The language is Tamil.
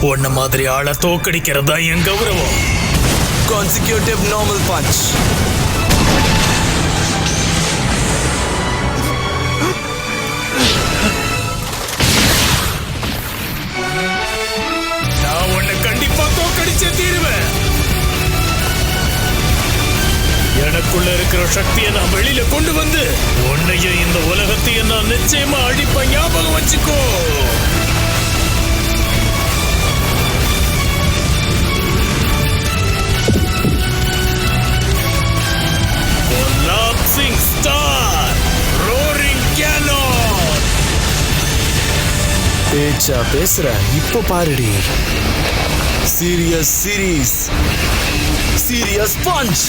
உன்ன மாதிரி ஆளை தோக்கடிக்கிறதா என் கௌரவம். Consecutive normal punch. நான் உன்னை கண்டிப்பா தோக்கடிச்சே தீருவேன். எனக்குள்ள இருக்கிற சக்தியை நான் வெளியில கொண்டு வந்து உன்னையும் இந்த உலகத்தையும் நான் நிச்சயமா அழிப்பேன். ஞாபகம் வச்சுக்கோ. Collapsing Star, Roaring Cannon. பேச்சா பேசுற இப்ப பாருடி. Serious series. Serious punch.